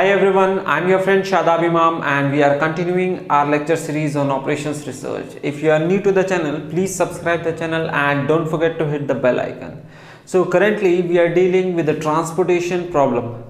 Hi everyone, I'm your friend Shadab Imam and we are continuing our lecture series on operations research. If you are new to the channel, please subscribe the channel and don't forget to hit the bell icon. So currently we are dealing with the transportation problem,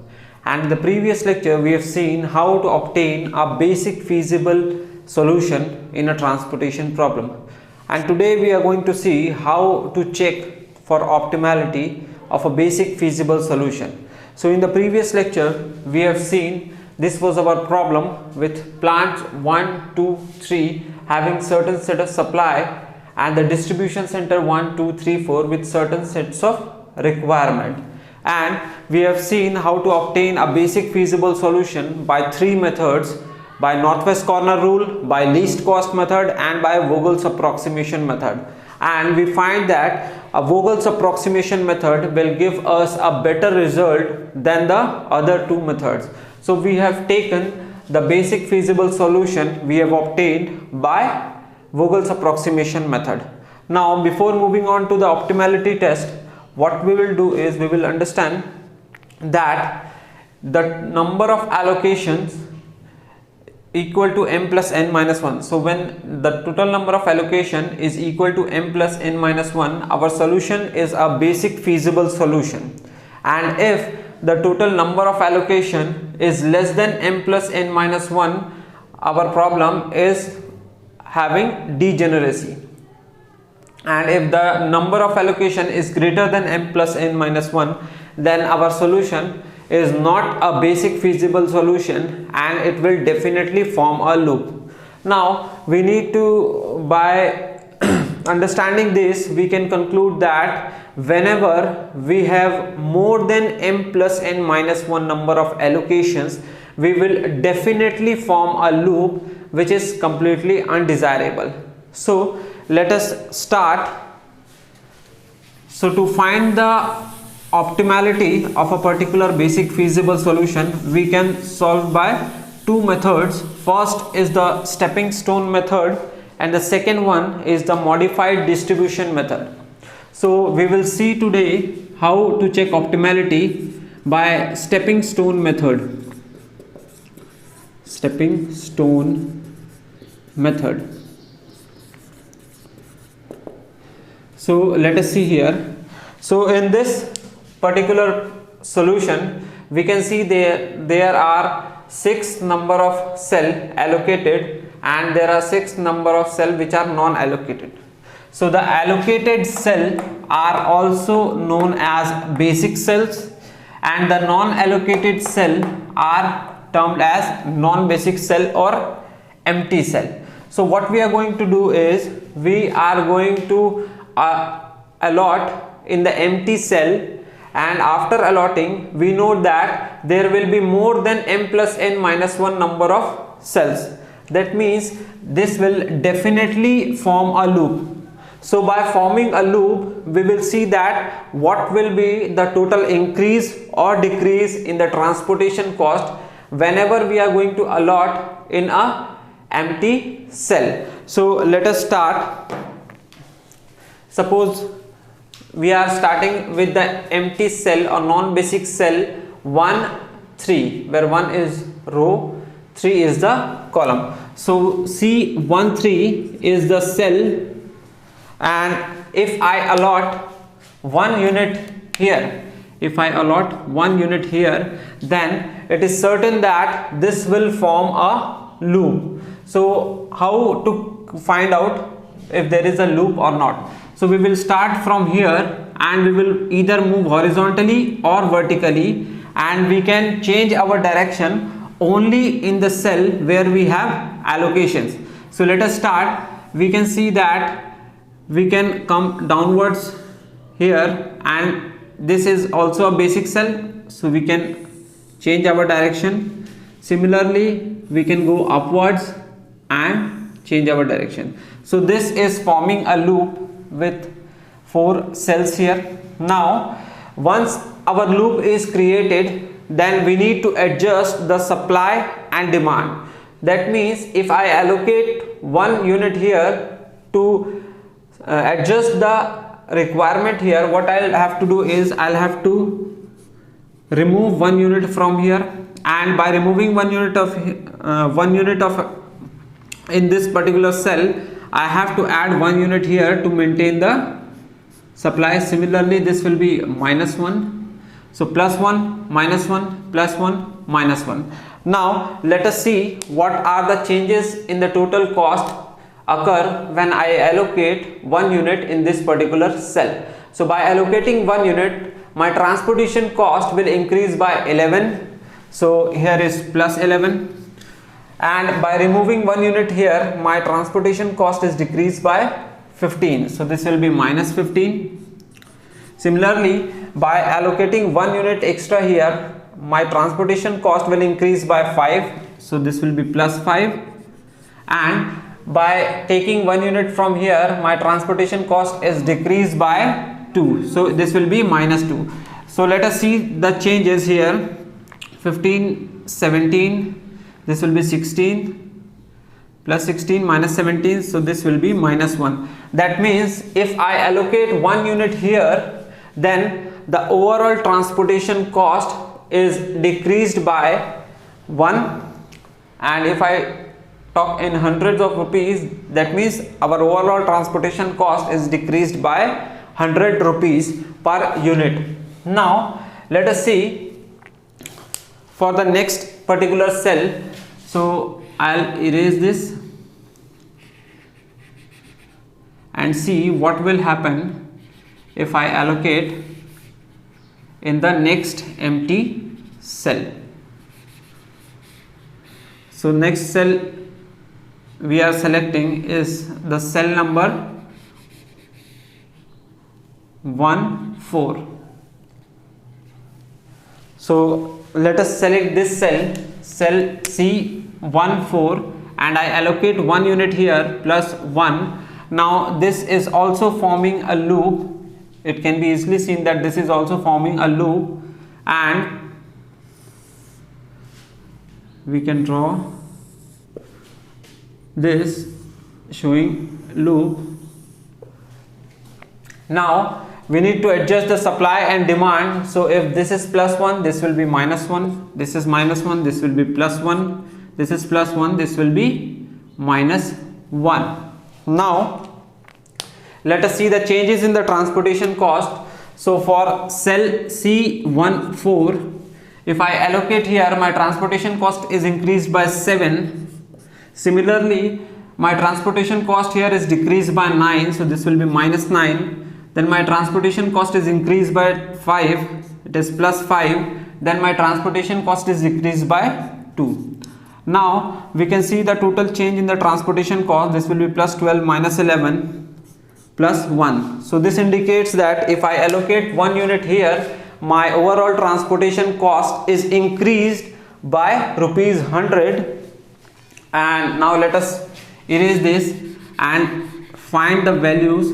and in the previous lecture we have seen how to obtain a basic feasible solution in a transportation problem, and today we are going to see how to check for optimality of a basic feasible solution. So in the previous lecture we have seen this was our problem with plants 1, 2, 3 having certain set of supply and the distribution center 1, 2, 3, 4 with certain sets of requirement, and we have seen how to obtain a basic feasible solution by three methods: by northwest corner rule, by least cost method, and by Vogel's approximation method. And we find that a Vogel's approximation method will give us a better result than the other two methods. So we have taken the basic feasible solution we have obtained by Vogel's approximation method. Now before moving on to the optimality test, what we will do is we will understand that the number of allocations equal to m plus n minus 1. So when the total number of allocation is equal to m plus n minus 1, our solution is a basic feasible solution, and if the total number of allocation is less than m plus n minus 1, our problem is having degeneracy, and if the number of allocation is greater than m plus n minus 1, then our solution is not a basic feasible solution and it will definitely form a loop. Now we need to, by understanding this, we can conclude that whenever we have more than m plus n minus 1 number of allocations, we will definitely form a loop which is completely undesirable. So let us start. So to find the optimality of a particular basic feasible solution, we can solve by two methods. First is the stepping stone method and the second one is the modified distribution method. So we will see today how to check optimality by stepping stone method. Stepping stone method. So let us see here. So in this particular solution, we can see there are 6 number of cell allocated and there are 6 number of cell which are non-allocated. So the allocated cell are also known as basic cells and the non-allocated cell are termed as non-basic cell or empty cell. So what we are going to do is we are going to allot in the empty cell, and after allotting we know that there will be more than m plus n minus 1 number of cells. That means this will definitely form a loop. So by forming a loop, we will see that what will be the total increase or decrease in the transportation cost whenever we are going to allot in a empty cell. So let us start. Suppose we are starting with the empty cell or non-basic cell 1, 3, where 1 is row, 3 is the column. So C1, 3 is the cell, and if I allot 1 unit here, then it is certain that this will form a loop. So how to find out if there is a loop or not? So we will start from here and we will either move horizontally or vertically, and we can change our direction only in the cell where we have allocations. So let us start. We can see that we can come downwards here, and this is also a basic cell, so we can change our direction. Similarly, we can go upwards and change our direction. So this is forming a loop with 4 cells here. Now once our loop is created, then we need to adjust the supply and demand. That means if I allocate 1 unit here to adjust the requirement here, what I'll have to do is I'll have to remove 1 unit from here and by removing 1 unit of in this particular cell, I have to add 1 unit here to maintain the supply. Similarly, this will be -1. So +1, -1, +1, -1. Now let us see what are the changes in the total cost occur when I allocate 1 unit in this particular cell. So by allocating 1 unit, my transportation cost will increase by 11. So here is +11, and by removing 1 unit here, my transportation cost is decreased by 15. So this will be -15. Similarly, by allocating 1 unit extra here, my transportation cost will increase by 5. So this will be +5, and by taking 1 unit from here, my transportation cost is decreased by 2. So this will be -2. So let us see the changes here. 15, 17, this will be 16, +16 -17, so this will be -1. That means if I allocate 1 unit here, then the overall transportation cost is decreased by 1, and if I talk in hundreds of rupees, that means our overall transportation cost is decreased by 100 rupees per unit. Now let us see for the next particular cell. So I'll erase this and see what will happen if I allocate in the next empty cell. So next cell we are selecting is the cell number 1, 4. So let us select this cell C14, and I allocate 1 unit here +1. Now this is also forming a loop. It can be easily seen that this is also forming a loop, and we can draw this showing loop. Now we need to adjust the supply and demand. So if this is +1, this will be -1, this is -1, this will be +1, this is +1, this will be -1. Now let us see the changes in the transportation cost. So for cell C14, if I allocate here, my transportation cost is increased by 7. Similarly, my transportation cost here is decreased by 9, so this will be -9. Then my transportation cost is increased by 5, it is +5. Then my transportation cost is decreased by 2. Now we can see the total change in the transportation cost. This will be +12, -11, +1. So this indicates that if I allocate 1 unit here, my overall transportation cost is increased by ₹100. And now let us erase this and find the values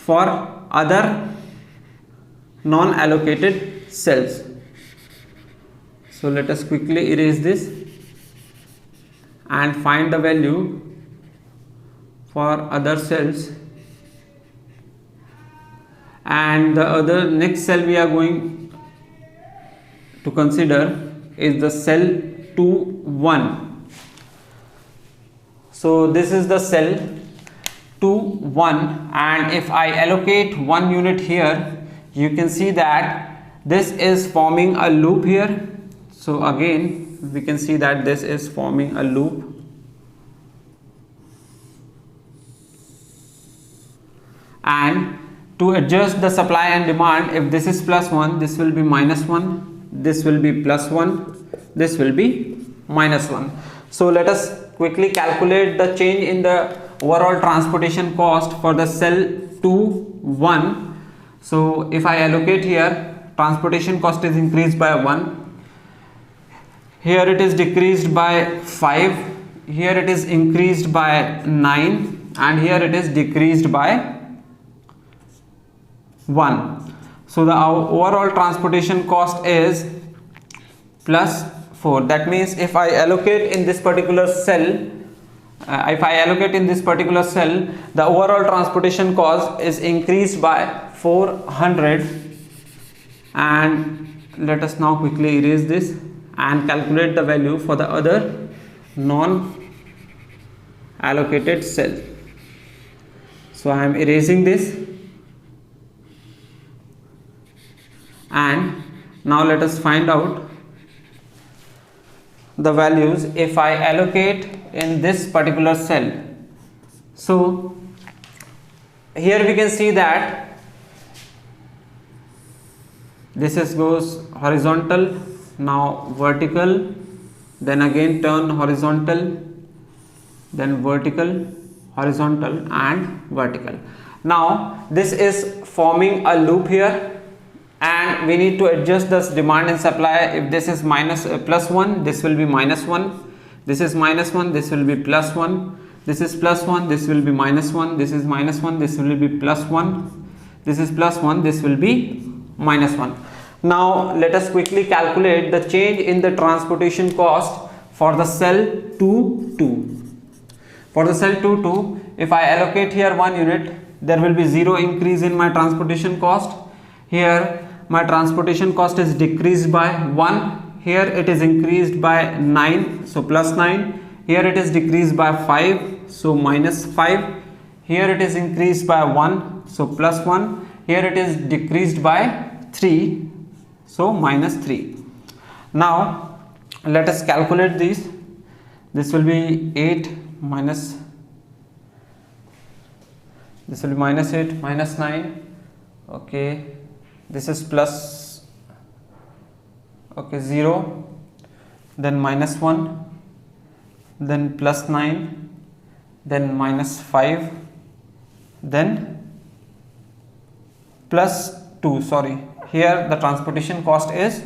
for other non-allocated cells. So let us quickly erase this and find the value for other cells. And the other next cell we are going to consider is the cell 2-1. So this is the cell 2-1, and if I allocate 1 unit here, you can see that this is forming a loop here. So again we can see that this is forming a loop, and to adjust the supply and demand, if this is +1, this will be -1, this will be +1, this will be -1. So let us quickly calculate the change in the overall transportation cost for the cell 2-1. So if I allocate here, transportation cost is increased by 1, here it is decreased by 5, here it is increased by 9, and here it is decreased by 1. So the overall transportation cost is +4. That means if I allocate in this particular cell, the overall transportation cost is increased by 400. And let us now quickly erase this and calculate the value for the other non-allocated cell. So I am erasing this, and now let us find out the values if I allocate in this particular cell. So here we can see that this goes horizontal, now vertical, then again turn horizontal, then vertical, horizontal and vertical. Now this is forming a loop here, and we need to adjust this demand and supply. If this is plus 1, this will be minus 1, this is minus 1, this will be plus 1, this is plus 1, this will be minus 1, this is minus 1, this will be plus 1, this is plus 1, this will be minus 1. Now let us quickly calculate the change in the transportation cost for the cell 2, 2. For the cell 2, 2, if I allocate here 1 unit, there will be 0 increase in my transportation cost. Here my transportation cost is decreased by 1, here it is increased by 9, so plus 9, here it is decreased by 5, so minus 5, here it is increased by 1, so plus 1, here it is decreased by 3, so minus 3. Now let us calculate these. This will be 8 minus, this will be minus 8 minus 9, okay, this is plus, okay, 0, then minus 1, then plus 9, then minus 5, then plus 2, sorry, here the transportation cost is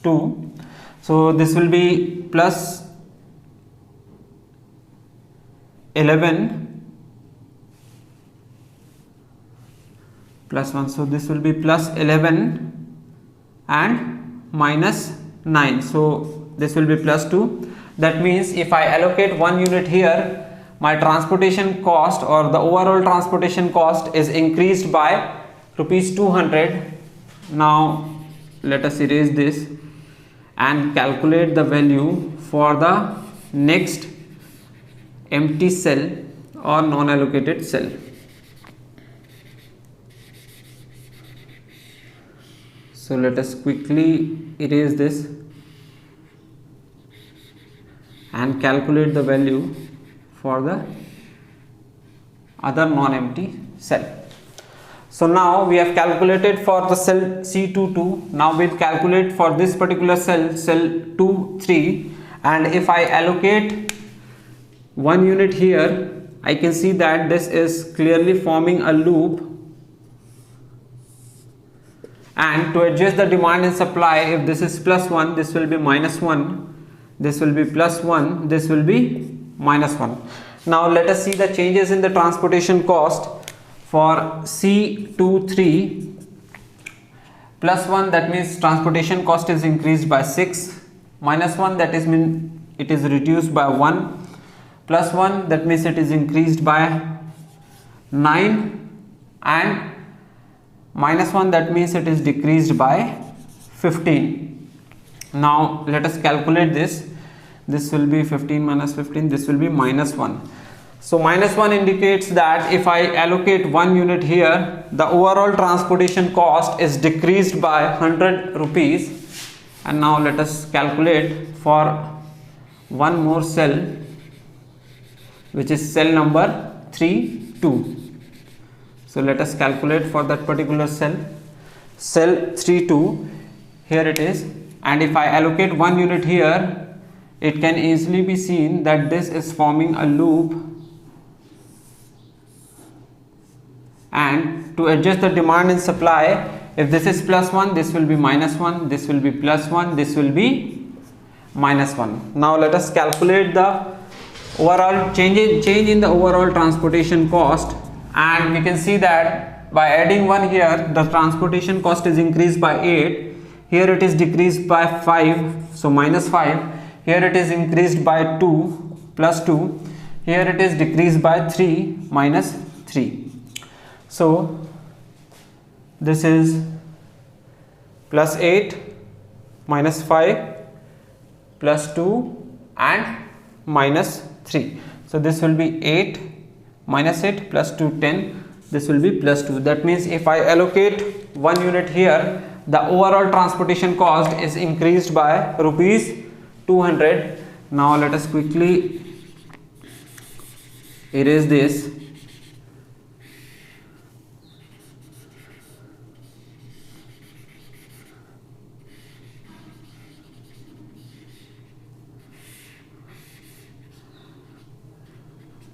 2, so this will be plus 11 plus 1, so this will be plus 11 and minus 9, so this will be plus 2. That means if I allocate 1 unit here, my transportation cost or the overall transportation cost is increased by rupees 200. Now let us erase this and calculate the value for the next empty cell or non-allocated cell. So let us quickly erase this and calculate the value for the other non-empty cell. So now we have calculated for the cell C22. Now we'll calculate for this particular cell, cell 2, 3, and if I allocate 1 unit here, I can see that this is clearly forming a loop, and to adjust the demand and supply, if this is plus 1, this will be minus 1, this will be plus 1, this will be minus 1. Now let us see the changes in the transportation cost for C23. Plus 1, that means transportation cost is increased by 6, minus 1, that is mean it is reduced by 1, plus 1, that means it is increased by 9, and minus 1, that means it is decreased by 15. Now let us calculate this. This will be 15 minus 15, this will be minus 1. So minus 1 indicates that if I allocate 1 unit here, the overall transportation cost is decreased by 100 rupees. And now let us calculate for one more cell, which is cell number 3, 2. So let us calculate for that particular cell, cell 3, 2, here it is, and if I allocate 1 unit here, it can easily be seen that this is forming a loop, and to adjust the demand and supply, if this is plus 1, this will be minus 1, this will be plus 1, this will be minus 1. Now let us calculate the overall change in the overall transportation cost, and we can see that by adding 1 here, the transportation cost is increased by 8, here it is decreased by 5, so minus 5, here it is increased by 2, plus 2, here it is decreased by 3, minus 3. So this is plus 8 minus 5 plus 2 and minus 3. So this will be 8 minus 8 plus 2 10. This will be plus 2. That means if I allocate 1 unit here, the overall transportation cost is increased by rupees 200. Now let us quickly erase this.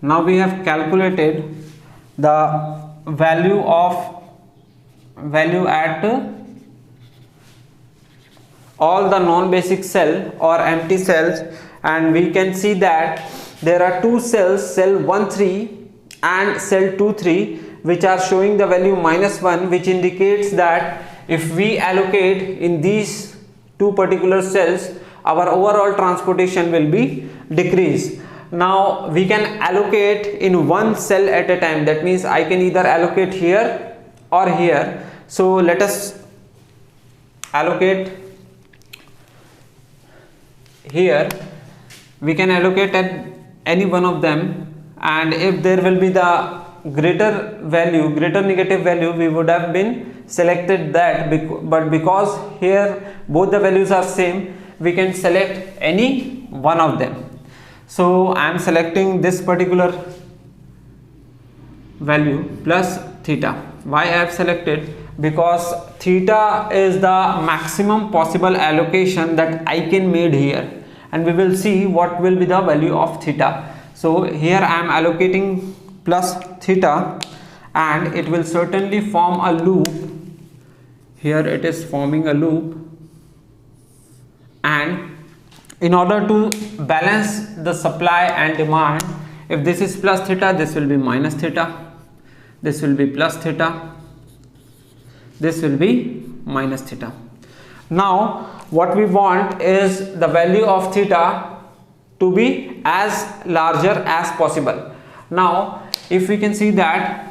Now we have calculated the value at all the non-basic cell or empty cells, and we can see that there are two cells, cell 1 3 and cell 2 3, which are showing the value -1, which indicates that if we allocate in these two particular cells, our overall transportation will be decreased. Now we can allocate in one cell at a time. That means I can either allocate here or here. So let us allocate here. We can allocate at any one of them, and if there will be the greater negative value, we would have been selected that, but because here both the values are same, we can select any one of them. So I am selecting this particular value plus theta. Why I have selected? Because theta is the maximum possible allocation that I can made here, and we will see what will be the value of theta. So here I am allocating plus theta, and it will certainly form a loop. Here it is forming a loop, and in order to balance the supply and demand, if this is plus theta, this will be minus theta, this will be plus theta, this will be minus theta. Now what we want is the value of theta to be as larger as possible. Now if we can see that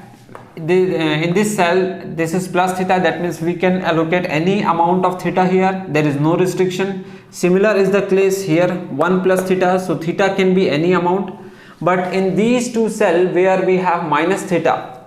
in this cell this is plus theta, that means we can allocate any amount of theta here, there is no restriction. Similar is the case here, 1 plus theta, so theta can be any amount. But in these two cells where we have minus theta,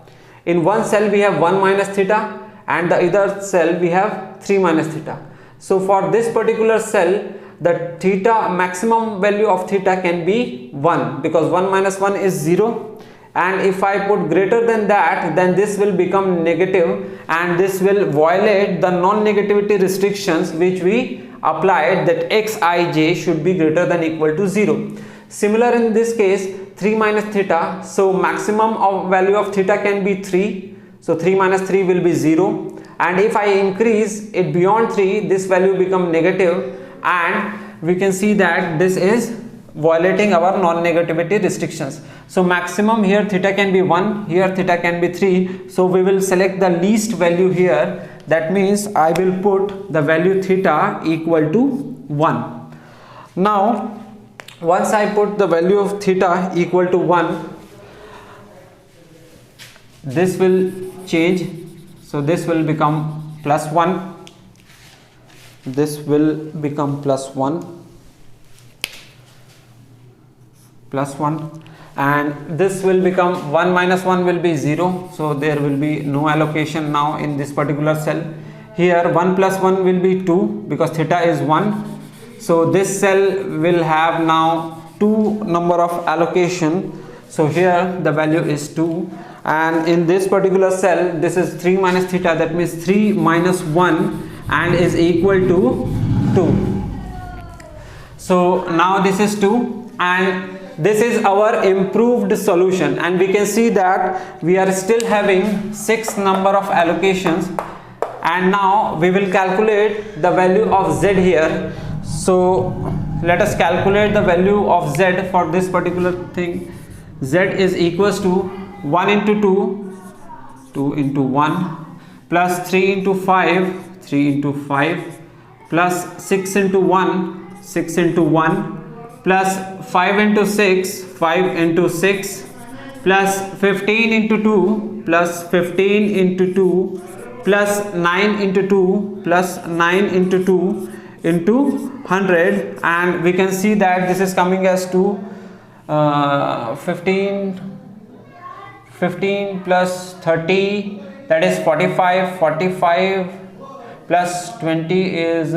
in one cell we have 1 minus theta, and the other cell we have 3 minus theta. So for this particular cell, the theta maximum value of theta can be 1, because 1 minus 1 is 0, and if I put greater than that, then this will become negative, and this will violate the non-negativity restrictions which we applied, that xij should be greater than equal to 0. Similar in this case, 3 minus theta, so maximum of value of theta can be 3, so 3 minus 3 will be 0, and if I increase it beyond 3, this value become negative, and we can see that this is violating our non-negativity restrictions. So maximum here theta can be 1, here theta can be 3, so we will select the least value here. That means I will put the value theta equal to 1. Now once I put the value of theta equal to 1, this will change. So this will become plus 1, this will become plus 1, and this will become 1 minus 1 will be 0, so there will be no allocation now in this particular cell. Here 1 plus 1 will be 2, because theta is 1, so this cell will have now 2 number of allocation, so here the value is 2, and in this particular cell this is 3 minus theta, that means 3 minus 1 and is equal to 2. So now this is 2, and this is our improved solution, and we can see that we are still having 6 number of allocations. And now we will calculate the value of z here. So let us calculate the value of z for this particular thing. Z is equals to 1 into 2, 2 into 1, plus 3 into 5, 3 into 5, plus 6 into 1, 6 into 1, plus 5 into 6, 5 into 6, plus 15 into 2, plus 15 into 2, plus 9 into 2, plus 9 into 2, into 100, and we can see that this is coming as to 15 plus 30, that is 45. 45 plus 20 is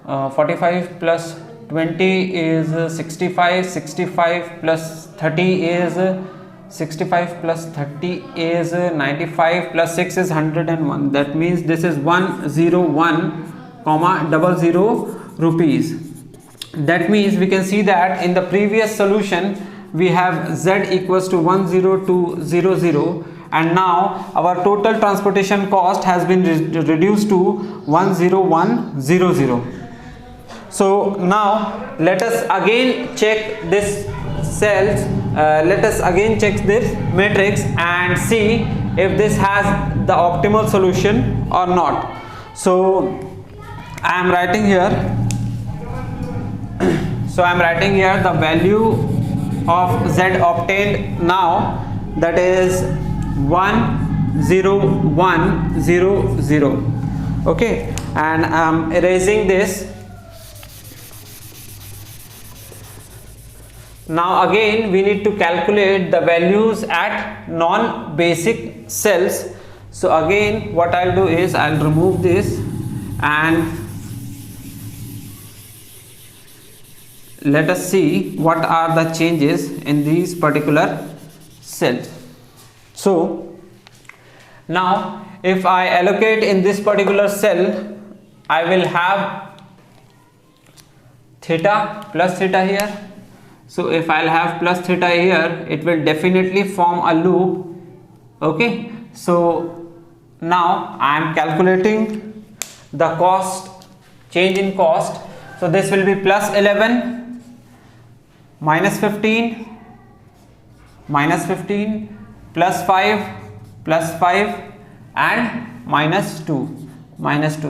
45 plus 20 is 65. 65 plus 30 is 65 plus 30 is 95, plus 6 is 101. That means this is 101,00 rupees. That means we can see that in the previous solution we have z equals to 10200, and now our total transportation cost has been reduced to 10100. So now let us again check this cells, let us again check this matrix and see if this has the optimal solution or not. So I am writing here, the value of z obtained now, that is 10100. Okay, and I am erasing this. Now again we need to calculate the values at non-basic cells. So again what I'll do is I'll remove this and let us see what are the changes in these particular cells. So now if I allocate in this particular cell, I will have theta plus theta here. So if I'll have plus theta here, it will definitely form a loop. Okay, so now I am calculating the cost, change in cost. So this will be plus 11, minus 15, minus 15, plus 5, and minus 2.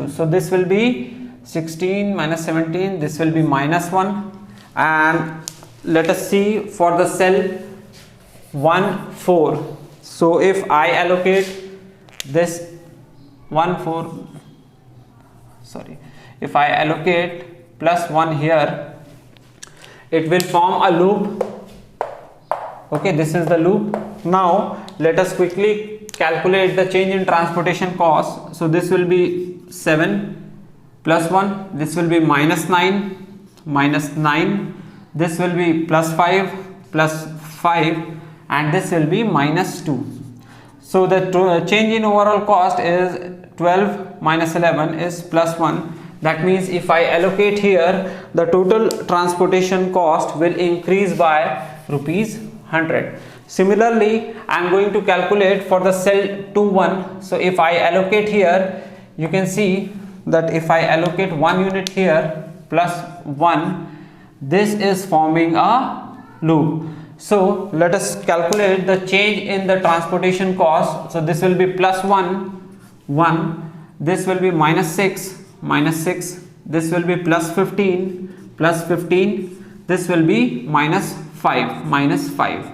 So this will be 16 minus 17, this will be minus 1. And let us see for the cell 1 4. So if I allocate this 1 4, if I allocate plus 1 here, it will form a loop. Okay, this is the loop. Now let us quickly calculate the change in transportation cost. So this will be 7 plus 1, this will be minus 9, this will be plus 5, and this will be minus 2. So the change in overall cost is 12 minus 11 is plus 1. That means if I allocate here, the total transportation cost will increase by rupees 100. Similarly, I am going to calculate for the cell 2-1. So if I allocate here, you can see that if I allocate 1 unit here plus 1, this is forming a loop. So let us calculate the change in the transportation cost. So this will be plus 1, this will be minus 6, this will be plus 15, this will be minus 5.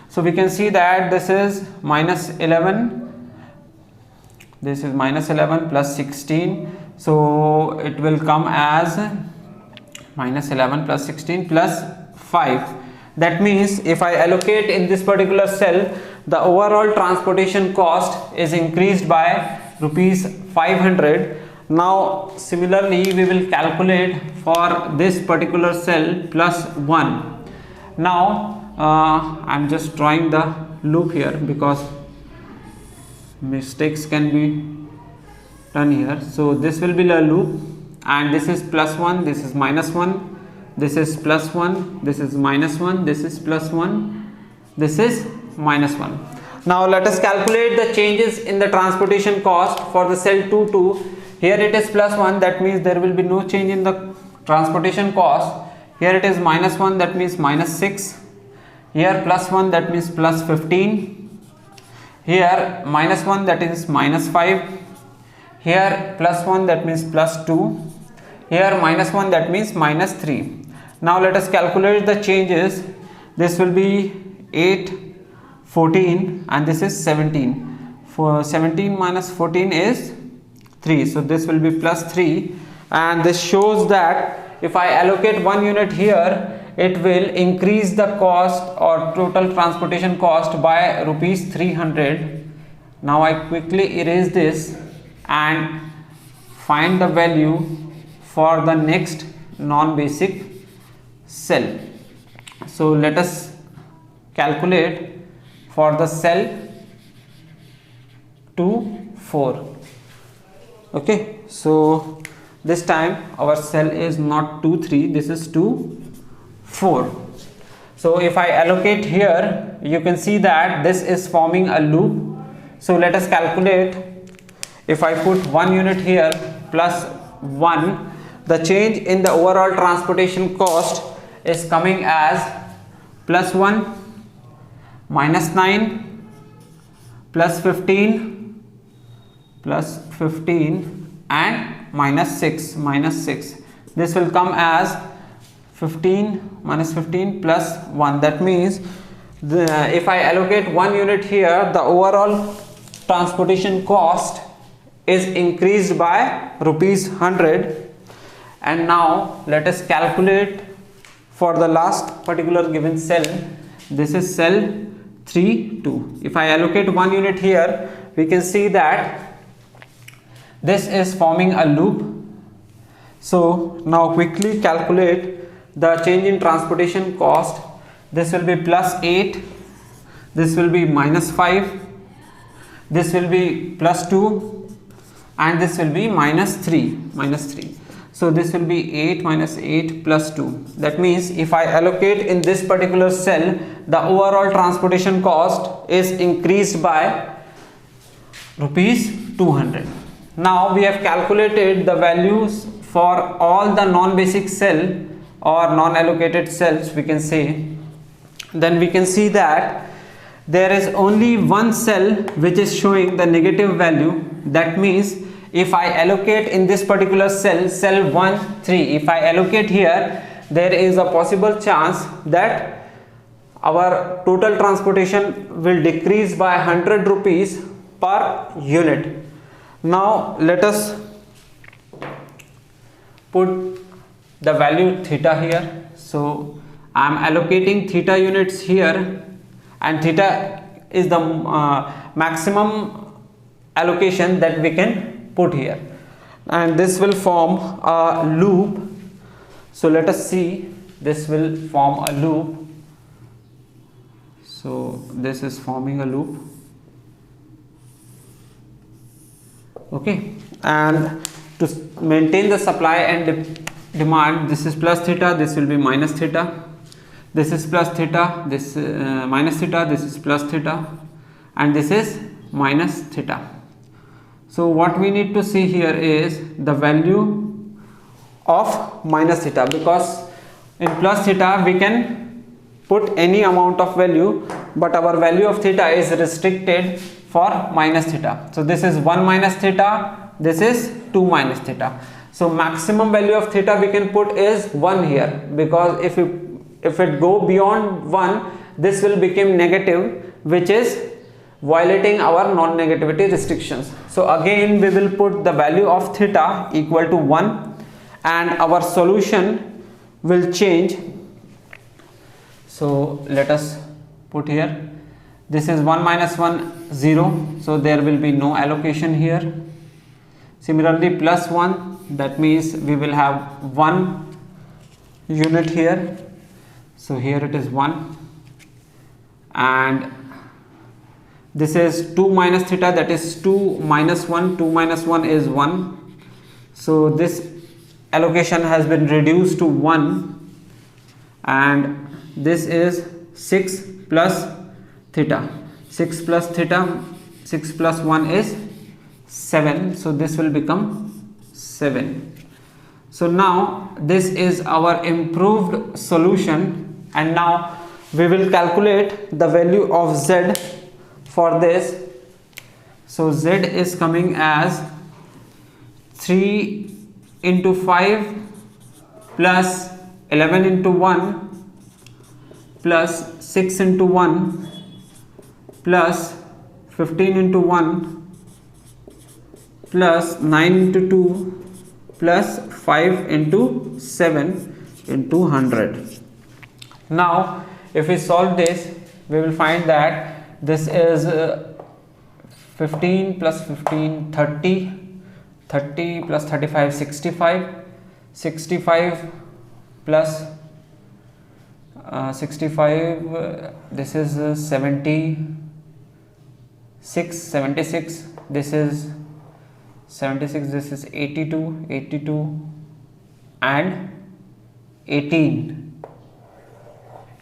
So we can see that this is minus 11, this is minus 11 plus 16. So it will come as minus 11 plus 16 plus 5. That means if I allocate in this particular cell, the overall transportation cost is increased by rupees 500. Now similarly we will calculate for this particular cell plus 1. Now I am just drawing the loop here because mistakes can be done here. So this will be the loop, and this is plus 1, this is minus 1, this is plus 1, this is minus 1, this is plus 1, this is minus 1. Now let us calculate the changes in the transportation cost for the cell 2-2. Here it is plus 1, that means there will be no change in the transportation cost. Here it is minus 1, that means minus 6. Here plus 1, that means plus 15. Here minus 1, that is minus 5. Here plus 1, that means plus 2. Here minus 1, that means minus 3. Now let us calculate the changes. This will be 8, 14, and this is 17. For 17 minus 14 is 3. So this will be plus 3. and this shows that if I allocate 1 unit here, it will increase the cost or total transportation cost by rupees 300. Now I quickly erase this and find the value for the next non-basic cell. So let us calculate for the cell 2, 4. Okay, so this time our cell is not 2, 3, this is 2, 4. So if I allocate here, you can see that this is forming a loop. So let us calculate. If I put 1 unit here plus 1, the change in the overall transportation cost is coming as plus 1, minus 9, plus 15, and minus 6. This will come as 15 minus 15 plus 1. That means if I allocate 1 unit here, the overall transportation cost is increased by rupees 100. And now let us calculate for the last particular given cell. This is cell 3, 2. If I allocate 1 unit here, we can see that this is forming a loop. So now quickly calculate the change in transportation cost. This will be plus 8, this will be minus 5, this will be plus 2, and this will be minus 3. So this will be 8 minus 8 plus 2. That means if I allocate in this particular cell, the overall transportation cost is increased by rupees 200. Now we have calculated the values for all the non-basic cell or non-allocated cells, we can say. Then we can see that there is only one cell which is showing the negative value. That means if I allocate in this particular cell, cell 1, 3, if I allocate here, there is a possible chance that our total transportation will decrease by 100 rupees per unit. Now let us put the value theta here. So I am allocating theta units here, and theta is the maximum allocation that we can put here, and this will form a loop. So let us see, this will form a loop. So this is forming a loop. Okay, and to maintain the supply and demand, this is plus theta, this will be minus theta, this is plus theta, this minus theta, this is plus theta, and this is minus theta. So what we need to see here is the value of minus theta, because in plus theta we can put any amount of value, but our value of theta is restricted for minus theta. So this is 1 minus theta, this is 2 minus theta. So maximum value of theta we can put is 1 here, because if it go beyond 1, this will become negative, which is violating our non-negativity restrictions. So again we will put the value of theta equal to 1, and our solution will change. So let us put here, this is 1 minus 1, 0, so there will be no allocation here. Similarly plus 1, that means we will have 1 unit here, so here it is 1, and this is 2 minus theta, that is 2 minus 1, 2 minus 1 is 1, so this allocation has been reduced to 1, and this is 6 plus theta, 6 plus theta, 6 plus 1 is 7, so this will become 7. So now this is our improved solution, and now we will calculate the value of z for this. So z is coming as 3 into 5 plus 11 into 1 plus 6 into 1 plus 15 into 1 plus 9 into 2 plus 5 into 7 into 100. Now if we solve this, we will find that this is 15 plus 15 30, 30 plus 35 65, 65 plus 65, this is 76, this is 76, this is 82, 82 and 18,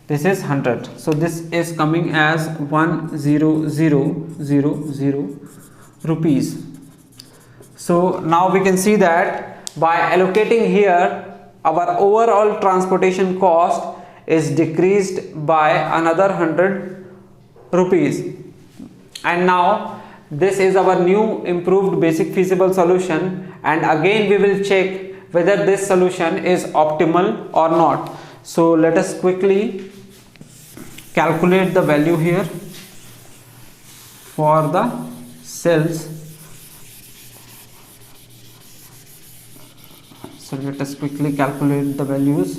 this is 100. So this is coming as 10000 rupees. So now we can see that by allocating here, our overall transportation cost is decreased by another 100 rupees. And now this is our new improved basic feasible solution, and again we will check whether this solution is optimal or not. So let us quickly calculate the value here for the cells. So let us quickly calculate the values,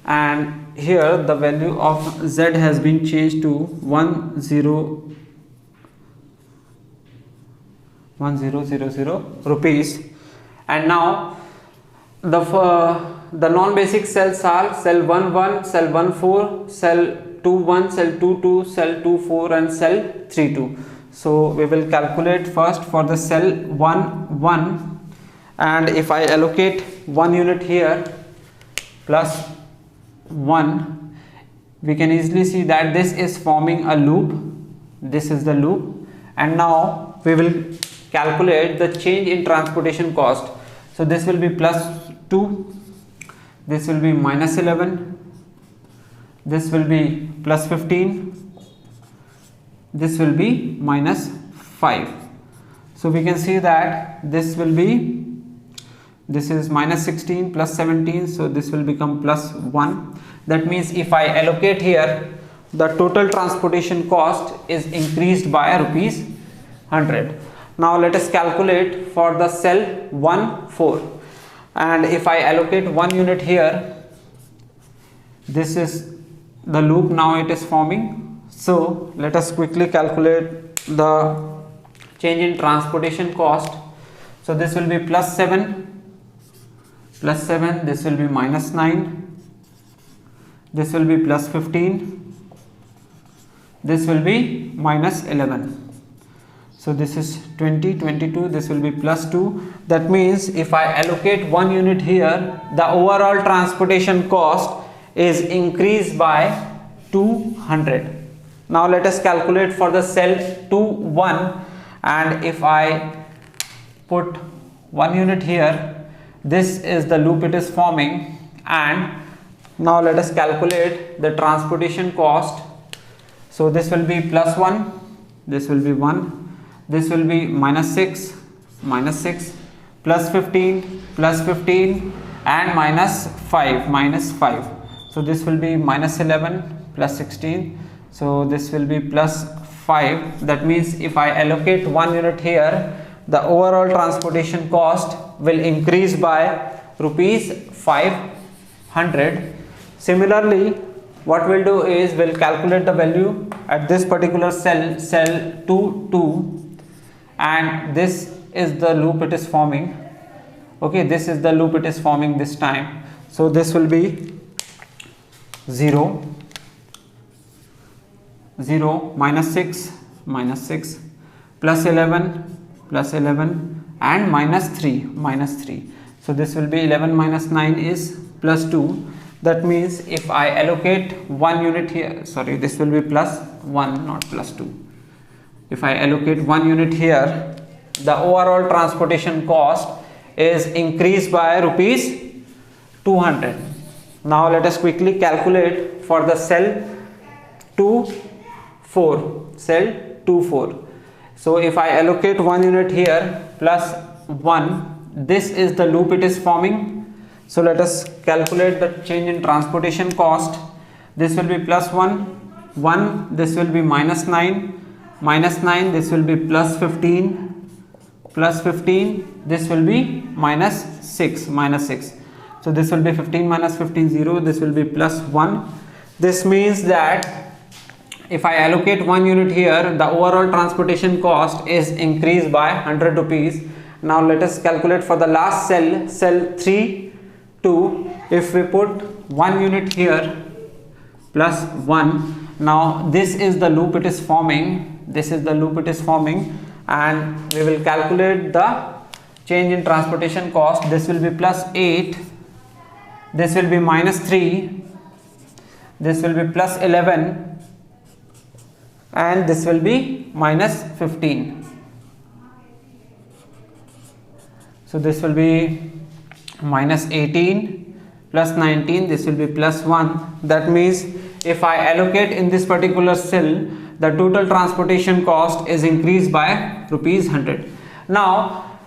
and here the value of Z has been changed to 1000 rupees. And now the non-basic cells are cell 11, cell 14, cell 21, cell 22, cell 24 and cell 32. So we will calculate first for the cell 1, and if I allocate 1 unit here plus 1, we can easily see that this is forming a loop. This is the loop, and now we will calculate the change in transportation cost. So this will be plus 2, this will be minus 11, this will be plus 15, this will be minus 5. So we can see that this will be, this is minus 16 plus 17, so this will become plus 1. That means if I allocate here, the total transportation cost is increased by rupees 100. Now let us calculate for the cell 14, and if I allocate 1 unit here, this is the loop now it is forming. So let us quickly calculate the change in transportation cost. So this will be plus 7, this will be minus 9, this will be plus 15, this will be minus 11. So this is 20, 22, this will be plus 2. That means if I allocate 1 unit here, the overall transportation cost is increased by 200. Now let us calculate for the cell 21, and if I put 1 unit here, this is the loop it is forming, and now let us calculate the transportation cost. So this will be plus 1, this will be 1, this will be minus 6, plus 15, and minus 5. So this will be minus 11 plus 16, so this will be plus 5. That means if I allocate 1 unit here, the overall transportation cost will increase by rupees 500. Similarly, what we'll do is we'll calculate the value at this particular cell 22, and this is the loop it is forming. Okay, this is the loop it is forming this time. So this will be 0, minus 6, plus 11, and minus 3. So this will be 11 minus 9 is plus 2. That means if I allocate 1 unit here, sorry, this will be plus 1, not plus 2. If I allocate 1 unit here, the overall transportation cost is increased by rupees 200. Now let us quickly calculate for the cell 24. So if I allocate 1 unit here plus 1, this is the loop it is forming. So let us calculate the change in transportation cost. This will be plus 1, this will be minus 9, this will be plus 15, plus 15, this will be minus 6, so this will be 15 minus 15, 0, this will be plus 1. This means that if I allocate 1 unit here, the overall transportation cost is increased by 100 rupees. Now let us calculate for the last cell, cell 3, 2. If we put 1 unit here plus 1, now this is the loop it is forming, and we will calculate the change in transportation cost. This will be plus 8, this will be minus 3, this will be plus 11, and this will be minus 15. So this will be minus 18 plus 19, this will be plus 1. That means if I allocate in this particular cell, the total transportation cost is increased by rupees 100. Now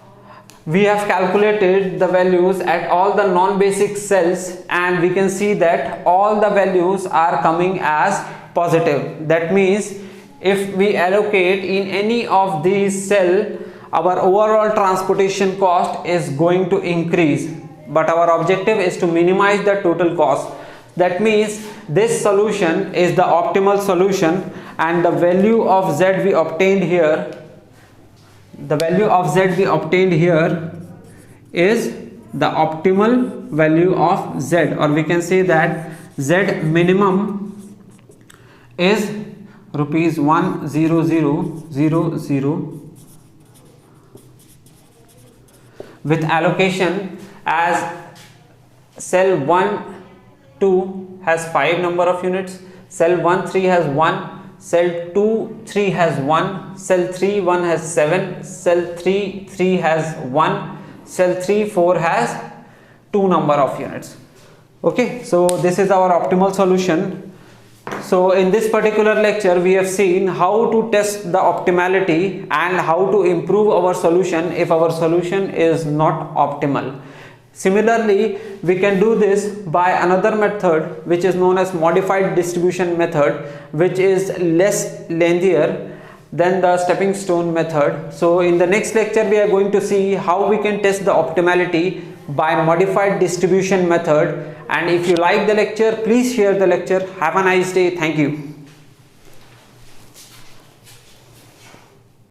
we have calculated the values at all the non-basic cells, and we can see that all the values are coming as positive. That means if we allocate in any of these cells, our overall transportation cost is going to increase, but our objective is to minimize the total cost. That means this solution is the optimal solution, and the value of z we obtained here, is the optimal value of z, or we can say that z minimum is rupees 10000, with allocation as cell 1 2 has 5 number of units, cell 1 3 has 1, cell 2 3 has 1, cell 3 1 has 7, cell 3 3 has 1, cell 3 4 has 2 number of units. Okay, so this is our optimal solution. So in this particular lecture we have seen how to test the optimality and how to improve our solution if our solution is not optimal. Similarly, we can do this by another method which is known as modified distribution method, which is less lengthier than the stepping stone method. So in the next lecture we are going to see how we can test the optimality by modified distribution method. And if you like the lecture, please share the lecture. Have a nice day. Thank you.